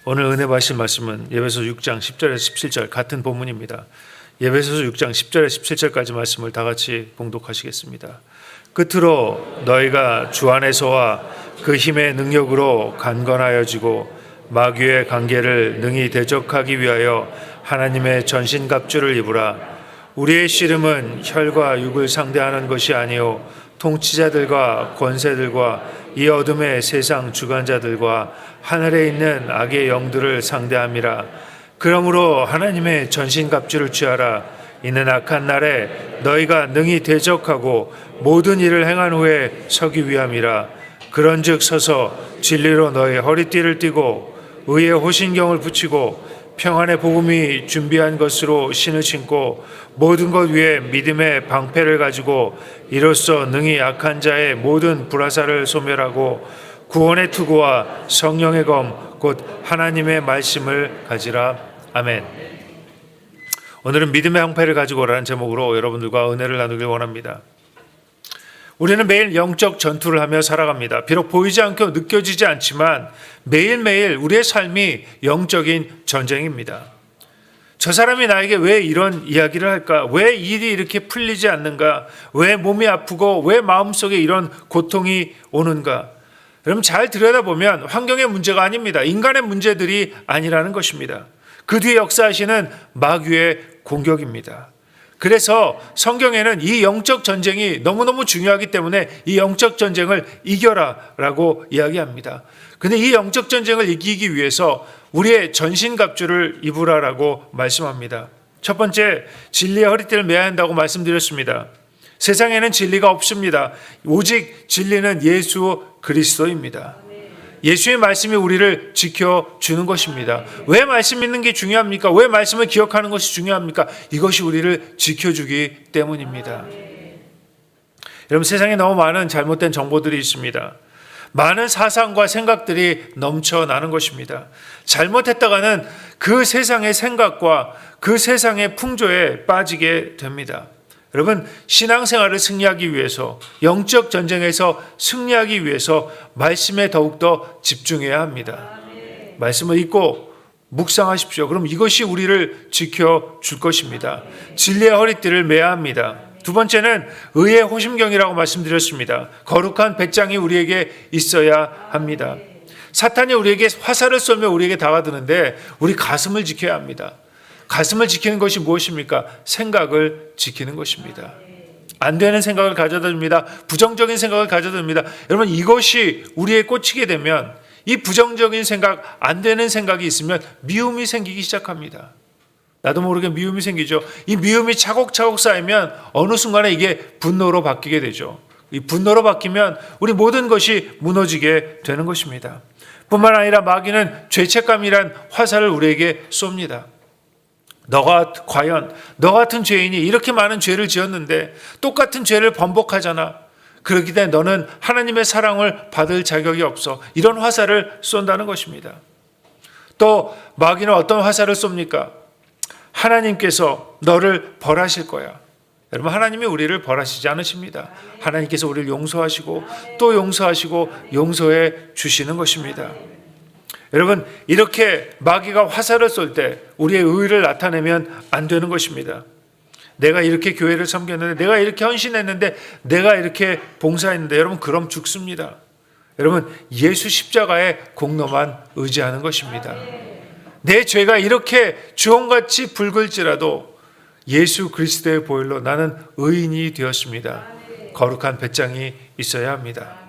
오늘 은혜 받으실 말씀은 에베소서 6장 10절에서 17절 같은 본문입니다. 에베소서 6장 10절에서 17절까지 말씀을 다 같이 봉독하시겠습니다. 끝으로 너희가 주 안에서와 그 힘의 능력으로 강건하여지고 마귀의 관계를 능히 대적하기 위하여 하나님의 전신갑주를 입으라. 우리의 씨름은 혈과 육을 상대하는 것이 아니요 통치자들과 권세들과 이 어둠의 세상 주관자들과 하늘에 있는 악의 영들을 상대함이라. 그러므로 하나님의 전신갑주를 취하라. 이는 악한 날에 너희가 능히 대적하고 모든 일을 행한 후에 서기 위함이라. 그런즉 서서 진리로 너희 허리띠를 띠고 의의 호신경을 붙이고 평안의 복음이 준비한 것으로 신을 신고 모든 것 위에 믿음의 방패를 가지고 이로써 능히 악한 자의 모든 불화살을 소멸하고 구원의 투구와 성령의 검 곧 하나님의 말씀을 가지라. 아멘. 오늘은 믿음의 방패를 가지고라는 제목으로 여러분들과 은혜를 나누길 원합니다. 우리는 매일 영적 전투를 하며 살아갑니다. 비록 보이지 않고 느껴지지 않지만 매일매일 우리의 삶이 영적인 전쟁입니다. 저 사람이 나에게 왜 이런 이야기를 할까? 왜 일이 이렇게 풀리지 않는가? 왜 몸이 아프고 왜 마음속에 이런 고통이 오는가? 여러분 잘 들여다보면 환경의 문제가 아닙니다. 인간의 문제들이 아니라는 것입니다. 그 뒤에 역사하시는 마귀의 공격입니다. 그래서 성경에는 이 영적 전쟁이 너무너무 중요하기 때문에 이 영적 전쟁을 이겨라 라고 이야기합니다. 근데 이 영적 전쟁을 이기기 위해서 우리의 전신갑주를 입으라라고 말씀합니다. 첫 번째, 진리의 허리띠를 매야 한다고 말씀드렸습니다. 세상에는 진리가 없습니다. 오직 진리는 예수 그리스도입니다. 예수의 말씀이 우리를 지켜주는 것입니다. 왜 말씀 믿는 게 중요합니까? 왜 말씀을 기억하는 것이 중요합니까? 이것이 우리를 지켜주기 때문입니다. 여러분 세상에 너무 많은 잘못된 정보들이 있습니다. 많은 사상과 생각들이 넘쳐나는 것입니다. 잘못했다가는 그 세상의 생각과 그 세상의 풍조에 빠지게 됩니다. 여러분 신앙생활을 승리하기 위해서 영적 전쟁에서 승리하기 위해서 말씀에 더욱더 집중해야 합니다. 말씀을 읽고 묵상하십시오. 그럼 이것이 우리를 지켜줄 것입니다. 진리의 허리띠를 매야 합니다. 두 번째는 의의 호심경이라고 말씀드렸습니다. 거룩한 배짱이 우리에게 있어야 합니다. 사탄이 우리에게 화살을 쏘며 우리에게 다가드는데 우리 가슴을 지켜야 합니다. 가슴을 지키는 것이 무엇입니까? 생각을 지키는 것입니다. 안 되는 생각을 가져다 줍니다. 부정적인 생각을 가져다 줍니다. 여러분 이것이 우리에 꽂히게 되면 이 부정적인 생각, 안 되는 생각이 있으면 미움이 생기기 시작합니다. 나도 모르게 미움이 생기죠. 이 미움이 차곡차곡 쌓이면 어느 순간에 이게 분노로 바뀌게 되죠. 이 분노로 바뀌면 우리 모든 것이 무너지게 되는 것입니다. 뿐만 아니라 마귀는 죄책감이란 화살을 우리에게 쏩니다. 과연 너 같은 죄인이 이렇게 많은 죄를 지었는데 똑같은 죄를 번복하잖아. 그렇기 때문에 너는 하나님의 사랑을 받을 자격이 없어. 이런 화살을 쏜다는 것입니다. 또 마귀는 어떤 화살을 쏩니까? 하나님께서 너를 벌하실 거야. 여러분 하나님이 우리를 벌하시지 않으십니다. 하나님께서 우리를 용서하시고 또 용서하시고 용서해 주시는 것입니다. 여러분 이렇게 마귀가 화살을 쏠 때 우리의 의의를 나타내면 안 되는 것입니다. 내가 이렇게 교회를 섬겼는데 내가 이렇게 헌신했는데 내가 이렇게 봉사했는데 여러분 그럼 죽습니다. 여러분 예수 십자가의 공로만 의지하는 것입니다. 내 죄가 이렇게 주홍같이 붉을지라도 예수 그리스도의 보혈로 나는 의인이 되었습니다. 거룩한 배짱이 있어야 합니다.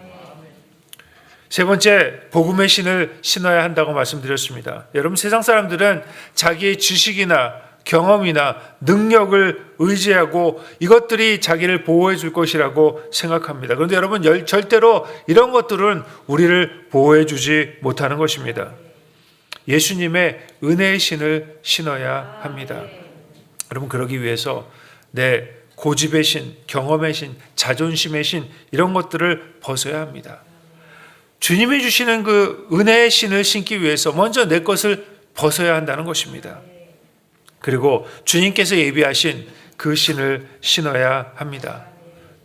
세 번째, 복음의 신을 신어야 한다고 말씀드렸습니다. 여러분 세상 사람들은 자기의 지식이나 경험이나 능력을 의지하고 이것들이 자기를 보호해 줄 것이라고 생각합니다. 그런데 여러분 절대로 이런 것들은 우리를 보호해 주지 못하는 것입니다. 예수님의 은혜의 신을 신어야 합니다. 여러분 그러기 위해서 내 고집의 신, 경험의 신, 자존심의 신 이런 것들을 벗어야 합니다. 주님이 주시는 그 은혜의 신을 신기 위해서 먼저 내 것을 벗어야 한다는 것입니다. 그리고 주님께서 예비하신 그 신을 신어야 합니다.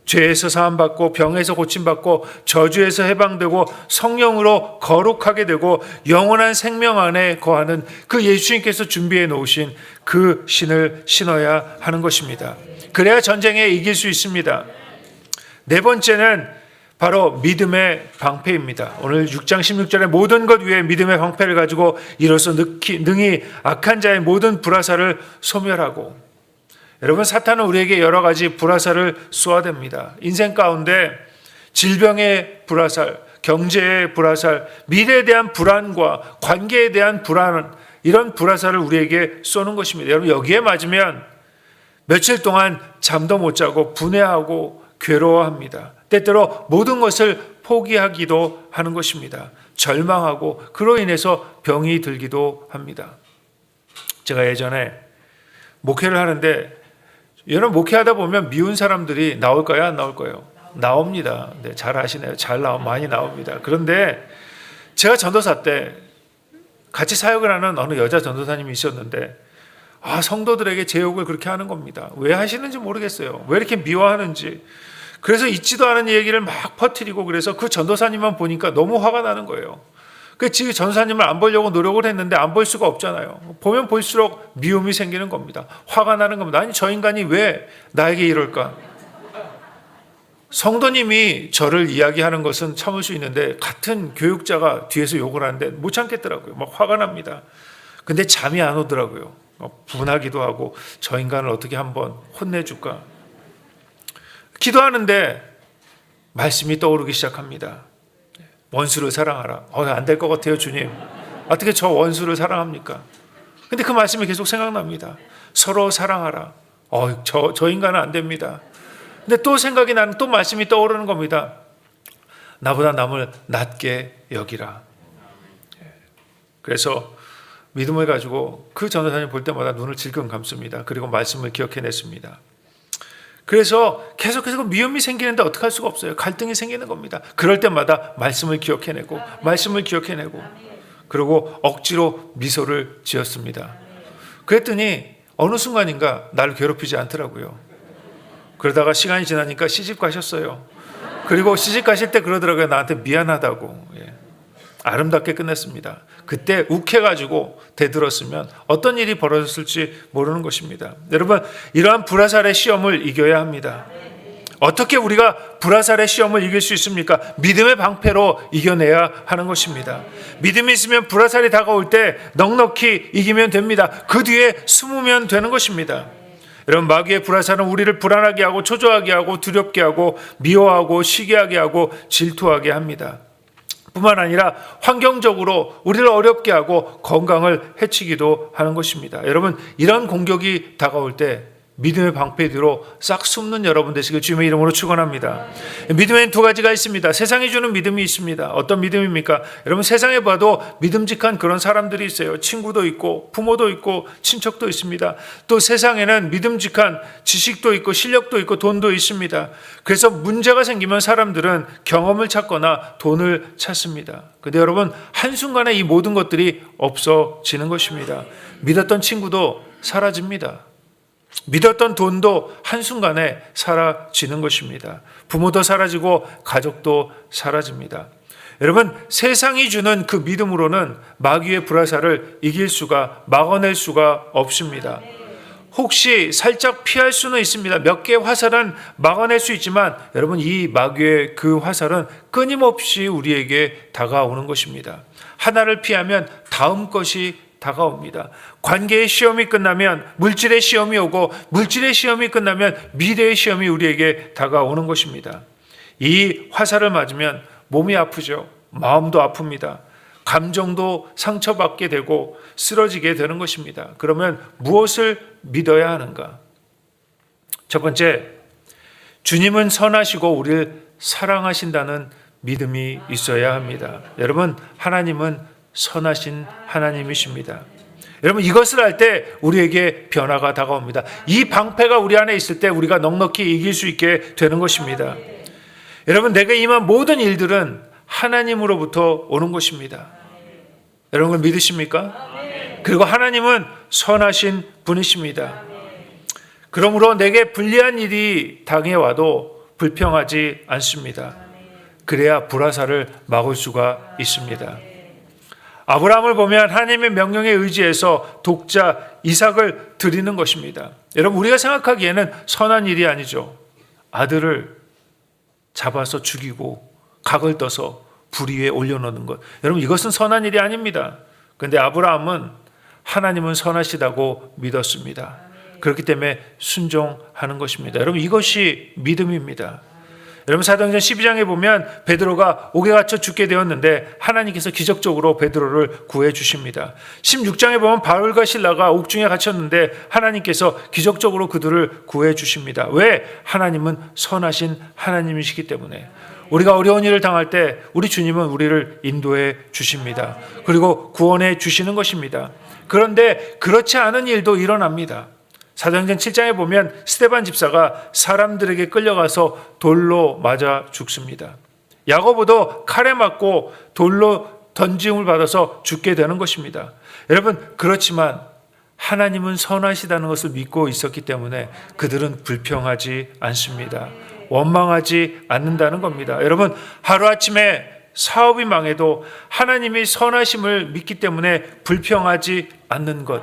죄에서 사함받고 병에서 고침받고 저주에서 해방되고 성령으로 거룩하게 되고 영원한 생명 안에 거하는 그 예수님께서 준비해 놓으신 그 신을 신어야 하는 것입니다. 그래야 전쟁에 이길 수 있습니다. 네 번째는 바로 믿음의 방패입니다. 오늘 6장 16절에 모든 것 위에 믿음의 방패를 가지고 이로써 능히 악한 자의 모든 불화살을 소멸하고. 여러분, 사탄은 우리에게 여러 가지 불화살을 쏘아댑니다. 인생 가운데 질병의 불화살, 경제의 불화살, 미래에 대한 불안과 관계에 대한 불안, 이런 불화살을 우리에게 쏘는 것입니다. 여러분, 여기에 맞으면 며칠 동안 잠도 못 자고 분해하고 괴로워합니다. 때때로 모든 것을 포기하기도 하는 것입니다. 절망하고 그로 인해서 병이 들기도 합니다. 제가 예전에 목회를 하는데, 여러분, 목회하다 보면 미운 사람들이 나올까요? 안 나올까요? 나옵니다. 네, 잘 아시네요. 많이 나옵니다. 그런데 제가 전도사 때 같이 사역을 하는 어느 여자 전도사님이 있었는데, 성도들에게 제 욕을 그렇게 하는 겁니다. 왜 하시는지 모르겠어요. 왜 이렇게 미워하는지. 그래서 있지도 않은 얘기를 막 퍼뜨리고, 그래서 그 전도사님만 보니까 너무 화가 나는 거예요. 그 전도사님을 안 보려고 노력을 했는데 안 볼 수가 없잖아요. 보면 볼수록 미움이 생기는 겁니다. 화가 나는 겁니다. 아니, 저 인간이 왜 나에게 이럴까? 성도님이 저를 이야기하는 것은 참을 수 있는데 같은 교육자가 뒤에서 욕을 하는데 못 참겠더라고요. 막 화가 납니다. 근데 잠이 안 오더라고요. 분하기도 하고, 저 인간을 어떻게 한번 혼내줄까? 기도하는데 말씀이 떠오르기 시작합니다. 원수를 사랑하라. 안 될 것 같아요, 주님. 어떻게 저 원수를 사랑합니까? 근데 그 말씀이 계속 생각납니다. 서로 사랑하라. 저 인간은 안 됩니다. 근데 또 생각이 나는, 또 말씀이 떠오르는 겁니다. 나보다 남을 낮게 여기라. 그래서 믿음을 가지고 그 전도사님 볼 때마다 눈을 질끈 감습니다. 그리고 말씀을 기억해냈습니다. 그래서 계속해서 미움이 생기는데 어떻게 할 수가 없어요. 갈등이 생기는 겁니다. 그럴 때마다 말씀을 기억해내고 그리고 억지로 미소를 지었습니다. 그랬더니 어느 순간인가 나를 괴롭히지 않더라고요. 그러다가 시간이 지나니까 시집 가셨어요. 그리고 시집 가실 때 그러더라고요. 나한테 미안하다고. 아름답게 끝냈습니다. 그때 욱해가지고 대들었으면 어떤 일이 벌어졌을지 모르는 것입니다. 여러분, 이러한 불화살의 시험을 이겨야 합니다. 어떻게 우리가 불화살의 시험을 이길 수 있습니까? 믿음의 방패로 이겨내야 하는 것입니다. 믿음이 있으면 불화살이 다가올 때 넉넉히 이기면 됩니다. 그 뒤에 숨으면 되는 것입니다. 여러분, 마귀의 불화살은 우리를 불안하게 하고 초조하게 하고 두렵게 하고 미워하고 시기하게 하고 질투하게 합니다. 뿐만 아니라 환경적으로 우리를 어렵게 하고 건강을 해치기도 하는 것입니다. 여러분, 이런 공격이 다가올 때 믿음의 방패 뒤로 싹 숨는 여러분 되시길 주님의 이름으로 축원합니다. 믿음에는 두 가지가 있습니다. 세상이 주는 믿음이 있습니다. 어떤 믿음입니까? 여러분, 세상에 봐도 믿음직한 그런 사람들이 있어요. 친구도 있고 부모도 있고 친척도 있습니다. 또 세상에는 믿음직한 지식도 있고 실력도 있고 돈도 있습니다. 그래서 문제가 생기면 사람들은 경험을 찾거나 돈을 찾습니다. 근데 여러분, 한순간에 이 모든 것들이 없어지는 것입니다. 믿었던 친구도 사라집니다. 믿었던 돈도 한순간에 사라지는 것입니다. 부모도 사라지고 가족도 사라집니다. 여러분, 세상이 주는 그 믿음으로는 마귀의 불화살을 이길 수가, 막아낼 수가 없습니다. 혹시 살짝 피할 수는 있습니다. 몇 개의 화살은 막아낼 수 있지만 여러분, 이 마귀의 그 화살은 끊임없이 우리에게 다가오는 것입니다. 하나를 피하면 다음 것이 다가옵니다. 관계의 시험이 끝나면 물질의 시험이 오고, 물질의 시험이 끝나면 미래의 시험이 우리에게 다가오는 것입니다. 이 화살을 맞으면 몸이 아프죠. 마음도 아픕니다. 감정도 상처받게 되고 쓰러지게 되는 것입니다. 그러면 무엇을 믿어야 하는가? 첫 번째, 주님은 선하시고 우리를 사랑하신다는 믿음이 있어야 합니다. 여러분, 하나님은 선하신 하나님이십니다. 여러분, 이것을 할 때 우리에게 변화가 다가옵니다. 이 방패가 우리 안에 있을 때 우리가 넉넉히 이길 수 있게 되는 것입니다. 여러분, 내게 임한 모든 일들은 하나님으로부터 오는 것입니다. 여러분, 그걸 믿으십니까? 그리고 하나님은 선하신 분이십니다. 그러므로 내게 불리한 일이 당해와도 불평하지 않습니다. 그래야 불화살을 막을 수가 있습니다. 아브라함을 보면 하나님의 명령에 의지해서 독자 이삭을 드리는 것입니다. 여러분, 우리가 생각하기에는 선한 일이 아니죠. 아들을 잡아서 죽이고 각을 떠서 불 위에 올려놓는 것, 여러분, 이것은 선한 일이 아닙니다. 그런데 아브라함은 하나님은 선하시다고 믿었습니다. 그렇기 때문에 순종하는 것입니다. 여러분, 이것이 믿음입니다. 여러분, 사도행전 12장에 보면 베드로가 옥에 갇혀 죽게 되었는데 하나님께서 기적적으로 베드로를 구해 주십니다. 16장에 보면 바울과 실라가 옥중에 갇혔는데 하나님께서 기적적으로 그들을 구해 주십니다. 왜? 하나님은 선하신 하나님이시기 때문에. 우리가 어려운 일을 당할 때 우리 주님은 우리를 인도해 주십니다. 그리고 구원해 주시는 것입니다. 그런데 그렇지 않은 일도 일어납니다. 사도행전 7장에 보면 스데반 집사가 사람들에게 끌려가서 돌로 맞아 죽습니다. 야고보도 칼에 맞고 돌로 던짐을 받아서 죽게 되는 것입니다. 여러분, 그렇지만 하나님은 선하시다는 것을 믿고 있었기 때문에 그들은 불평하지 않습니다. 원망하지 않는다는 겁니다. 여러분, 하루아침에 사업이 망해도 하나님이 선하심을 믿기 때문에 불평하지 않는 것,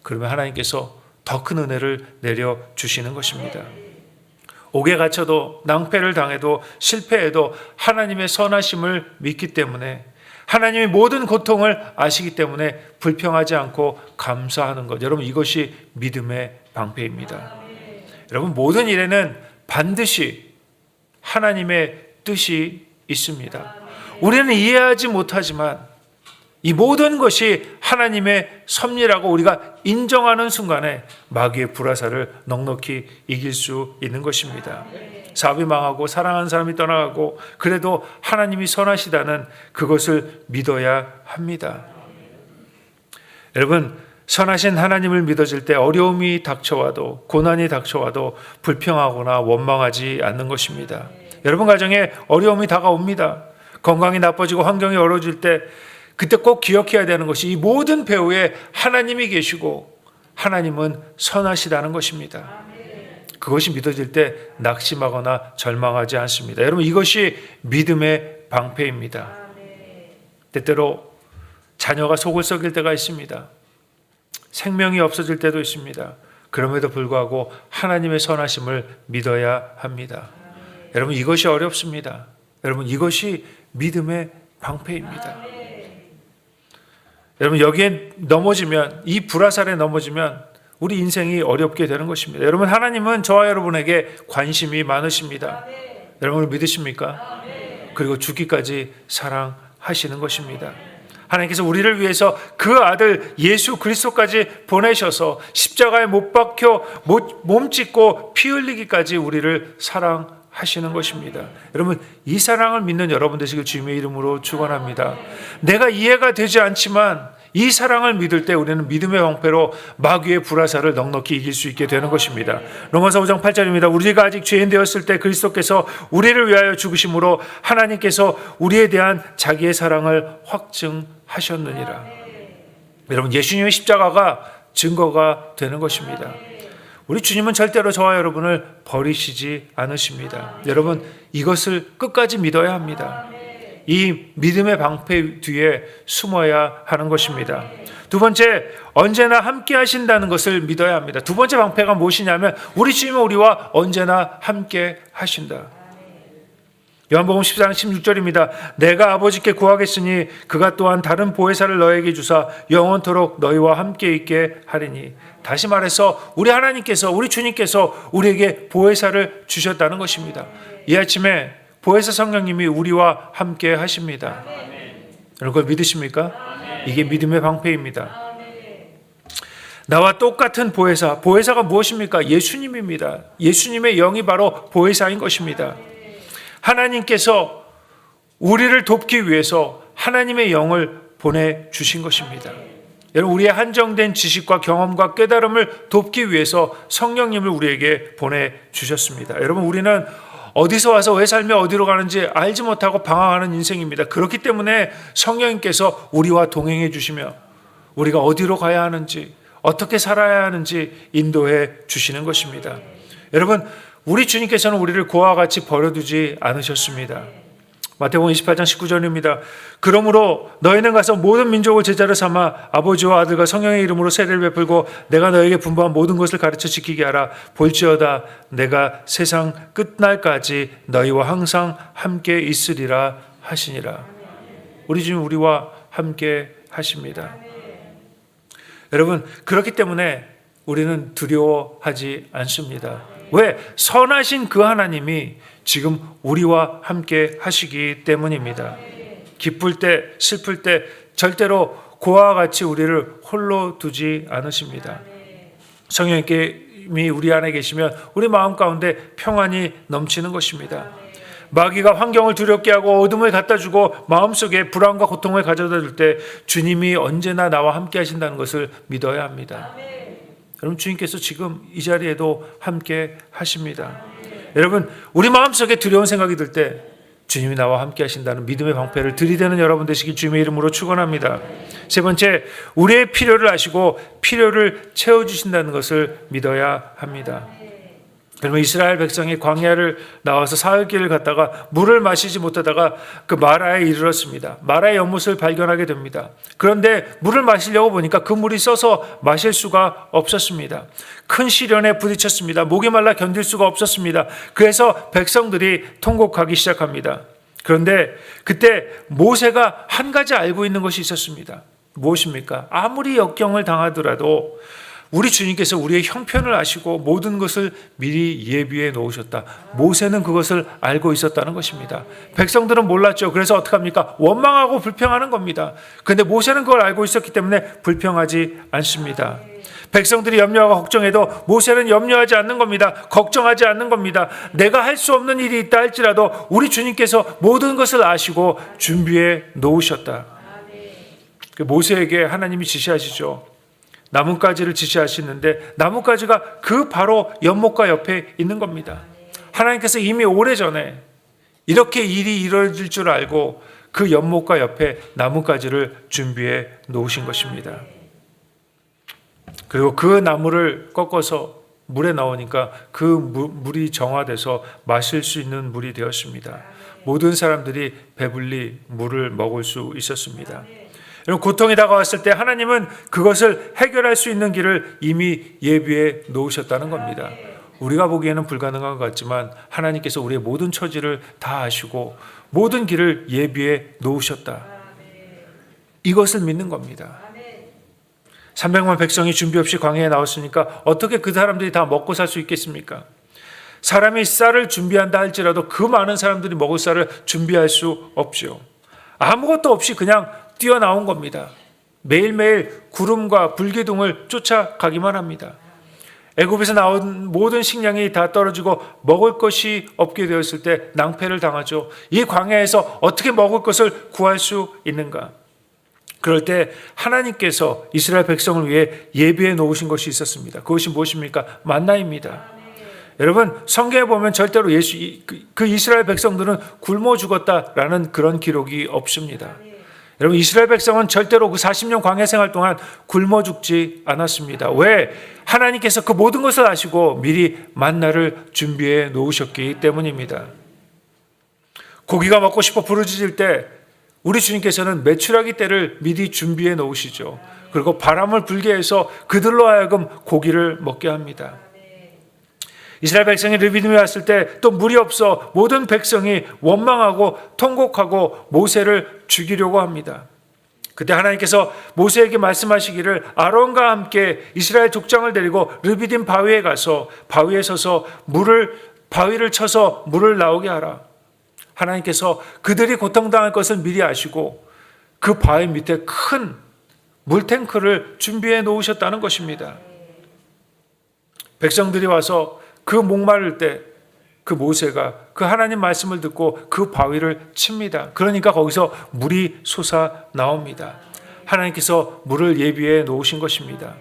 그러면 하나님께서 더 큰 은혜를 내려주시는 것입니다. 옥에 갇혀도, 낭패를 당해도, 실패해도 하나님의 선하심을 믿기 때문에, 하나님의 모든 고통을 아시기 때문에 불평하지 않고 감사하는 것, 여러분, 이것이 믿음의 방패입니다. 여러분, 모든 일에는 반드시 하나님의 뜻이 있습니다. 우리는 이해하지 못하지만 이 모든 것이 하나님의 섭리라고 우리가 인정하는 순간에 마귀의 불화살을 넉넉히 이길 수 있는 것입니다. 사업이 망하고 사랑하는 사람이 떠나가고 그래도 하나님이 선하시다는 그것을 믿어야 합니다. 여러분, 선하신 하나님을 믿어질 때 어려움이 닥쳐와도, 고난이 닥쳐와도 불평하거나 원망하지 않는 것입니다. 여러분 가정에 어려움이 다가옵니다. 건강이 나빠지고 환경이 어려워질 때 그때 꼭 기억해야 되는 것이 이 모든 배후에 하나님이 계시고 하나님은 선하시다는 것입니다. 그것이 믿어질 때 낙심하거나 절망하지 않습니다. 여러분, 이것이 믿음의 방패입니다. 때때로 자녀가 속을 썩일 때가 있습니다. 생명이 없어질 때도 있습니다. 그럼에도 불구하고 하나님의 선하심을 믿어야 합니다. 여러분, 이것이 어렵습니다. 여러분, 이것이 믿음의 방패입니다. 여러분, 여기에 넘어지면, 이 불화살에 넘어지면 우리 인생이 어렵게 되는 것입니다. 여러분, 하나님은 저와 여러분에게 관심이 많으십니다. 여러분을 믿으십니까? 그리고 죽기까지 사랑하시는 것입니다. 하나님께서 우리를 위해서 그 아들 예수 그리스도까지 보내셔서 십자가에 못 박혀 몸 찢고 피 흘리기까지 우리를 사랑하시는 것입니다. 여러분, 이 사랑을 믿는 여러분 되시길 주님의 이름으로 축원합니다. 내가 이해가 되지 않지만 이 사랑을 믿을 때 우리는 믿음의 방패로 마귀의 불화살을 넉넉히 이길 수 있게 되는 것입니다. 로마서 5장 8절입니다. 우리가 아직 죄인 되었을 때 그리스도께서 우리를 위하여 죽으심으로 하나님께서 우리에 대한 자기의 사랑을 확증하셨느니라. 여러분, 예수님의 십자가가 증거가 되는 것입니다. 우리 주님은 절대로 저와 여러분을 버리시지 않으십니다. 여러분, 이것을 끝까지 믿어야 합니다. 이 믿음의 방패 뒤에 숨어야 하는 것입니다. 두 번째, 언제나 함께 하신다는 것을 믿어야 합니다. 두 번째 방패가 무엇이냐면 우리 주님은 우리와 언제나 함께 하신다. 요한복음 14장 16절입니다. 내가 아버지께 구하겠으니 그가 또한 다른 보혜사를 너에게 주사 영원토록 너희와 함께 있게 하리니. 다시 말해서 우리 하나님께서, 우리 주님께서 우리에게 보혜사를 주셨다는 것입니다. 이 아침에 보혜사 성령님이 우리와 함께 하십니다. 여러분, 그걸 믿으십니까? 이게 믿음의 방패입니다. 나와 똑같은 보혜사, 보혜사가 무엇입니까? 예수님입니다. 예수님의 영이 바로 보혜사인 것입니다. 하나님께서 우리를 돕기 위해서 하나님의 영을 보내주신 것입니다. 여러분, 우리의 한정된 지식과 경험과 깨달음을 돕기 위해서 성령님을 우리에게 보내주셨습니다. 여러분, 우리는 어디서 와서 왜 살며 어디로 가는지 알지 못하고 방황하는 인생입니다. 그렇기 때문에 성령님께서 우리와 동행해 주시며 우리가 어디로 가야 하는지, 어떻게 살아야 하는지 인도해 주시는 것입니다. 여러분, 우리 주님께서는 우리를 고아와 같이 버려두지 않으셨습니다. 마태복음 28장 19절입니다. 그러므로 너희는 가서 모든 민족을 제자로 삼아 아버지와 아들과 성령의 이름으로 세례를 베풀고 내가 너에게 분부한 모든 것을 가르쳐 지키게 하라. 볼지어다 내가 세상 끝날까지 너희와 항상 함께 있으리라 하시니라. 우리 주님 우리와 함께 하십니다. 여러분, 그렇기 때문에 우리는 두려워하지 않습니다. 왜? 선하신 그 하나님이 지금 우리와 함께 하시기 때문입니다. 기쁠 때, 슬플 때 절대로 고아와 같이 우리를 홀로 두지 않으십니다. 성령님이 우리 안에 계시면 우리 마음 가운데 평안이 넘치는 것입니다. 마귀가 환경을 두렵게 하고 어둠을 갖다 주고 마음속에 불안과 고통을 가져다 줄 때 주님이 언제나 나와 함께 하신다는 것을 믿어야 합니다. 여러분, 주님께서 지금 이 자리에도 함께 하십니다. 여러분, 우리 마음속에 두려운 생각이 들 때 주님이 나와 함께 하신다는 믿음의 방패를 들이대는 여러분 되시길 주님의 이름으로 축원합니다. 세 번째, 우리의 필요를 아시고 필요를 채워주신다는 것을 믿어야 합니다. 그러면 이스라엘 백성이 광야를 나와서 사흘길을 갔다가 물을 마시지 못하다가 그 마라에 이르렀습니다. 마라의 연못을 발견하게 됩니다. 그런데 물을 마시려고 보니까 그 물이 써서 마실 수가 없었습니다. 큰 시련에 부딪혔습니다. 목이 말라 견딜 수가 없었습니다. 그래서 백성들이 통곡하기 시작합니다. 그런데 그때 모세가 한 가지 알고 있는 것이 있었습니다. 무엇입니까? 아무리 역경을 당하더라도 우리 주님께서 우리의 형편을 아시고 모든 것을 미리 예비해 놓으셨다. 모세는 그것을 알고 있었다는 것입니다. 백성들은 몰랐죠. 그래서 어떻게 합니까? 원망하고 불평하는 겁니다. 그런데 모세는 그걸 알고 있었기 때문에 불평하지 않습니다. 백성들이 염려하고 걱정해도 모세는 염려하지 않는 겁니다. 걱정하지 않는 겁니다. 내가 할 수 없는 일이 있다 할지라도 우리 주님께서 모든 것을 아시고 준비해 놓으셨다. 모세에게 하나님이 지시하시죠. 나뭇가지를 지시하시는데 나뭇가지가 그 바로 연못가 옆에 있는 겁니다. 하나님께서 이미 오래전에 이렇게 일이 이루어질 줄 알고 그 연못가 옆에 나뭇가지를 준비해 놓으신 것입니다. 그리고 그 나무를 꺾어서 물에 넣으니까 그 물이 정화돼서 마실 수 있는 물이 되었습니다. 모든 사람들이 배불리 물을 먹을 수 있었습니다. 여러분, 고통이 다가왔을 때 하나님은 그것을 해결할 수 있는 길을 이미 예비해 놓으셨다는 겁니다. 우리가 보기에는 불가능한 것 같지만 하나님께서 우리의 모든 처지를 다 아시고 모든 길을 예비해 놓으셨다. 이것을 믿는 겁니다. 300만 백성이 준비 없이 광야에 나왔으니까 어떻게 그 사람들이 다 먹고 살 수 있겠습니까? 사람이 쌀을 준비한다 할지라도 그 많은 사람들이 먹을 쌀을 준비할 수 없죠. 아무것도 없이 그냥 뛰어나온 겁니다. 매일매일 구름과 불기둥을 쫓아가기만 합니다. 애굽에서 나온 모든 식량이 다 떨어지고 먹을 것이 없게 되었을 때 낭패를 당하죠. 이 광야에서 어떻게 먹을 것을 구할 수 있는가? 그럴 때 하나님께서 이스라엘 백성을 위해 예비해 놓으신 것이 있었습니다. 그것이 무엇입니까? 만나입니다. 여러분, 성경에 보면 절대로 그 이스라엘 백성들은 굶어 죽었다라는 그런 기록이 없습니다. 여러분, 이스라엘 백성은 절대로 그 40년 광야 생활 동안 굶어 죽지 않았습니다. 왜? 하나님께서 그 모든 것을 아시고 미리 만나를 준비해 놓으셨기 때문입니다. 고기가 먹고 싶어 부르짖을 때 우리 주님께서는 메추라기 떼를 미리 준비해 놓으시죠. 그리고 바람을 불게 해서 그들로 하여금 고기를 먹게 합니다. 이스라엘 백성이 르비딤에 왔을 때 또 물이 없어 모든 백성이 원망하고 통곡하고 모세를 죽이려고 합니다. 그때 하나님께서 모세에게 말씀하시기를 아론과 함께 이스라엘 족장을 데리고 르비딤 바위에 가서 바위에 서서 바위를 쳐서 물을 나오게 하라. 하나님께서 그들이 고통당할 것을 미리 아시고 그 바위 밑에 큰 물탱크를 준비해 놓으셨다는 것입니다. 백성들이 와서 그 목마를 때 그 모세가 그 하나님 말씀을 듣고 그 바위를 칩니다. 그러니까 거기서 물이 솟아 나옵니다. 하나님께서 물을 예비해 놓으신 것입니다.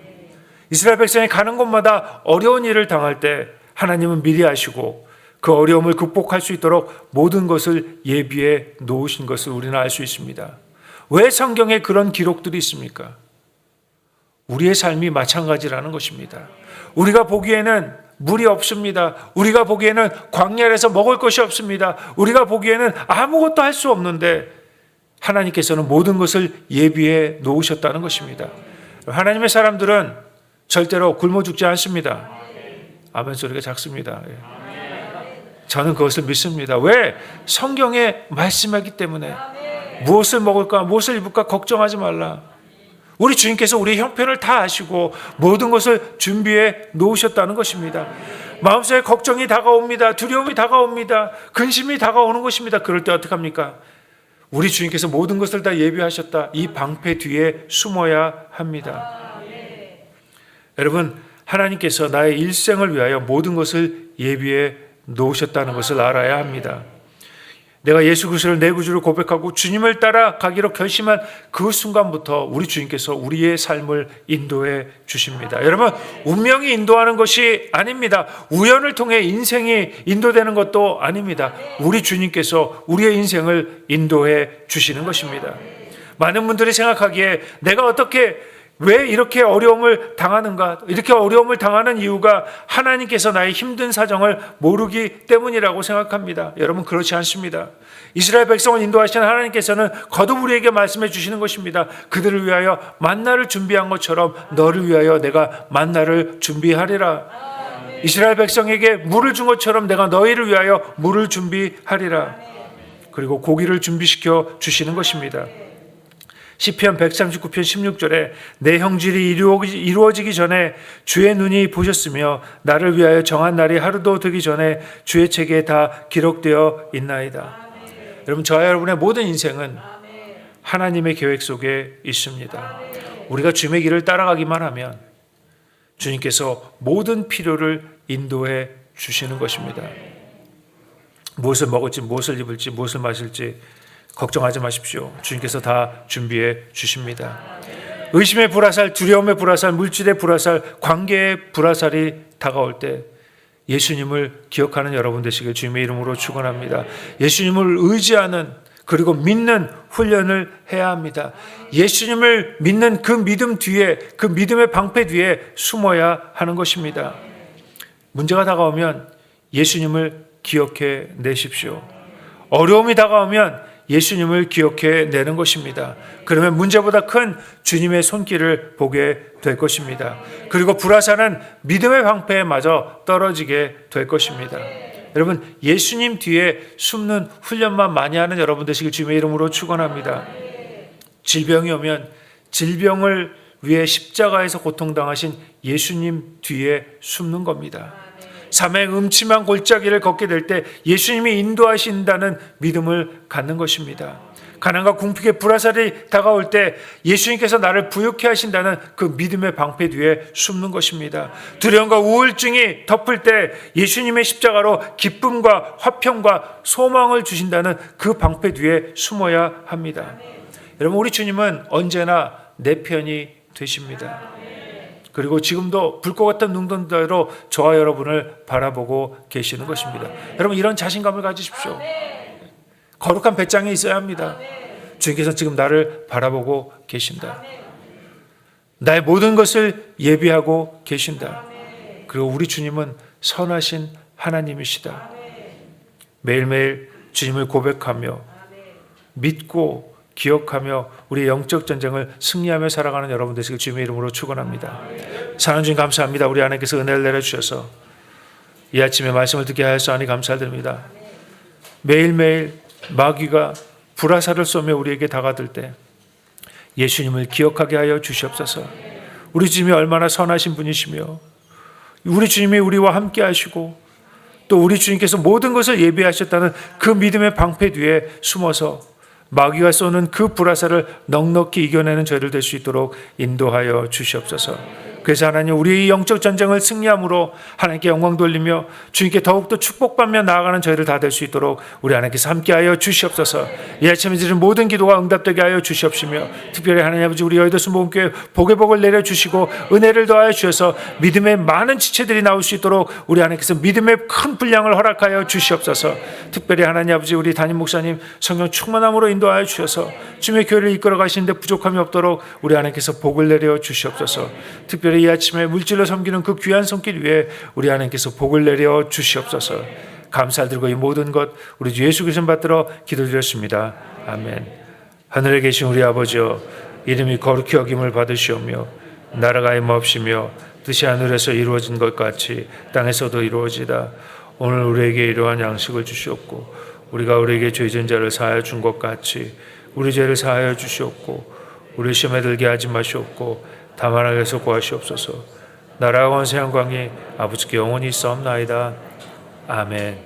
이스라엘 백성이 가는 곳마다 어려운 일을 당할 때 하나님은 미리 아시고 그 어려움을 극복할 수 있도록 모든 것을 예비해 놓으신 것을 우리는 알 수 있습니다. 왜 성경에 그런 기록들이 있습니까? 우리의 삶이 마찬가지라는 것입니다. 우리가 보기에는 물이 없습니다. 우리가 보기에는 광야에서 먹을 것이 없습니다. 우리가 보기에는 아무것도 할 수 없는데 하나님께서는 모든 것을 예비해 놓으셨다는 것입니다. 하나님의 사람들은 절대로 굶어 죽지 않습니다. 아멘 소리가 작습니다. 저는 그것을 믿습니다. 왜? 성경에 말씀하기 때문에. 무엇을 먹을까, 무엇을 입을까 걱정하지 말라. 우리 주님께서 우리의 형편을 다 아시고 모든 것을 준비해 놓으셨다는 것입니다. 마음속에 걱정이 다가옵니다. 두려움이 다가옵니다. 근심이 다가오는 것입니다. 그럴 때 어떻게 합니까? 우리 주님께서 모든 것을 다 예비하셨다. 이 방패 뒤에 숨어야 합니다. 여러분, 하나님께서 나의 일생을 위하여 모든 것을 예비해 놓으셨다는 것을 알아야 합니다. 내가 예수 그리스도를 내 구주로 고백하고 주님을 따라가기로 결심한 그 순간부터 우리 주님께서 우리의 삶을 인도해 주십니다. 여러분, 운명이 인도하는 것이 아닙니다. 우연을 통해 인생이 인도되는 것도 아닙니다. 우리 주님께서 우리의 인생을 인도해 주시는 것입니다. 많은 분들이 생각하기에 내가 어떻게 왜 이렇게 어려움을 당하는가? 이렇게 어려움을 당하는 이유가 하나님께서 나의 힘든 사정을 모르기 때문이라고 생각합니다. 여러분, 그렇지 않습니다. 이스라엘 백성을 인도하시는 하나님께서는 거듭 우리에게 말씀해 주시는 것입니다. 그들을 위하여 만나를 준비한 것처럼 너를 위하여 내가 만나를 준비하리라. 이스라엘 백성에게 물을 준 것처럼 내가 너희를 위하여 물을 준비하리라. 그리고 고기를 준비시켜 주시는 것입니다. 시편 139편 16절에 내 형질이 이루어지기 전에 주의 눈이 보셨으며 나를 위하여 정한 날이 하루도 되기 전에 주의 책에 다 기록되어 있나이다. 여러분, 저와 여러분의 모든 인생은 하나님의 계획 속에 있습니다. 우리가 주님의 길을 따라가기만 하면 주님께서 모든 필요를 인도해 주시는 것입니다. 무엇을 먹을지, 무엇을 입을지, 무엇을 마실지 걱정하지 마십시오. 주님께서 다 준비해 주십니다. 의심의 불화살, 두려움의 불화살, 물질의 불화살, 관계의 불화살이 다가올 때 예수님을 기억하는 여러분 되시길 주님의 이름으로 축원합니다. 예수님을 의지하는 그리고 믿는 훈련을 해야 합니다. 예수님을 믿는 그 믿음 뒤에, 그 믿음의 방패 뒤에 숨어야 하는 것입니다. 문제가 다가오면 예수님을 기억해 내십시오. 어려움이 다가오면 예수님을 기억해 내는 것입니다. 그러면 문제보다 큰 주님의 손길을 보게 될 것입니다. 그리고 불화살은 믿음의 방패에 맞아 떨어지게 될 것입니다. 여러분, 예수님 뒤에 숨는 훈련만 많이 하는 여러분 되시길 주님의 이름으로 축원합니다. 질병이 오면 질병을 위해 십자가에서 고통당하신 예수님 뒤에 숨는 겁니다. 삶의 음침한 골짜기를 걷게 될 때 예수님이 인도하신다는 믿음을 갖는 것입니다. 가난과 궁핍의 불화살이 다가올 때 예수님께서 나를 부유케 하신다는 그 믿음의 방패 뒤에 숨는 것입니다. 두려움과 우울증이 덮을 때 예수님의 십자가로 기쁨과 화평과 소망을 주신다는 그 방패 뒤에 숨어야 합니다. 여러분, 우리 주님은 언제나 내 편이 되십니다. 그리고 지금도 불꽃 같은 눈동자로 저와 여러분을 바라보고 계시는 것입니다. 여러분, 이런 자신감을 가지십시오. 거룩한 배짱이 있어야 합니다. 주님께서 지금 나를 바라보고 계신다. 나의 모든 것을 예비하고 계신다. 그리고 우리 주님은 선하신 하나님이시다. 매일매일 주님을 고백하며 믿고 기억하며 우리의 영적 전쟁을 승리하며 살아가는 여러분 되시길 주님의 이름으로 축원합니다. 사랑하는 주님, 감사합니다. 우리 하나님께서 은혜를 내려주셔서 이 아침에 말씀을 듣게 하였사오니 감사드립니다. 매일매일 마귀가 불화살을 쏘며 우리에게 다가들 때 예수님을 기억하게 하여 주시옵소서. 우리 주님이 얼마나 선하신 분이시며 우리 주님이 우리와 함께 하시고 또 우리 주님께서 모든 것을 예비하셨다는 그 믿음의 방패 뒤에 숨어서 마귀가 쏘는 그 불화살을 넉넉히 이겨내는 저희들 될 수 있도록 인도하여 주시옵소서. 그래서 하나님, 우리의 영적 전쟁을 승리함으로 하나님께 영광 돌리며 주님께 더욱더 축복받며 나아가는 저희들 다 될 수 있도록 우리 하나님께서 함께하여 주시옵소서. 이 아침에 드리는 모든 기도가 응답되게 하여 주시옵시며 특별히 하나님 아버지, 우리 여의도 순복음교회 복의 복을 내려주시고 은혜를 더하여 주셔서 믿음의 많은 지체들이 나올 수 있도록 우리 하나님께서 믿음의 큰 분량을 허락하여 주시옵소서. 특별히 하나님 아버지, 우리 담임 목사님 성령 충만함으로 인도하여 주셔서 주님의 교회를 이끌어 가시는데 부족함이 없도록 우리 하나님께서 복을 내려 주시옵소서. 특별히 오늘 이 아침에 물질로 섬기는 그 귀한 손길 위에 우리 하나님께서 복을 내려 주시옵소서. 감사드리고 이 모든 것 우리 주 예수 그리스도 받들어 기도드렸습니다. 아멘. 하늘에 계신 우리 아버지여, 이름이 거룩히 여김을 받으시오며 나라가 임하옵시며 뜻이 하늘에서 이루어진 것 같이 땅에서도 이루어지다. 오늘 우리에게 이러한 양식을 주시옵고 우리가 우리에게 죄진 자를 사하여 준 것 같이 우리 죄를 사하여 주시옵고 우리 시험에 들게 하지 마시옵고 다만 악에서 구하시옵소서. 나라와 권세 영광이 아버지께 영원히 있사옵나이다. 아멘.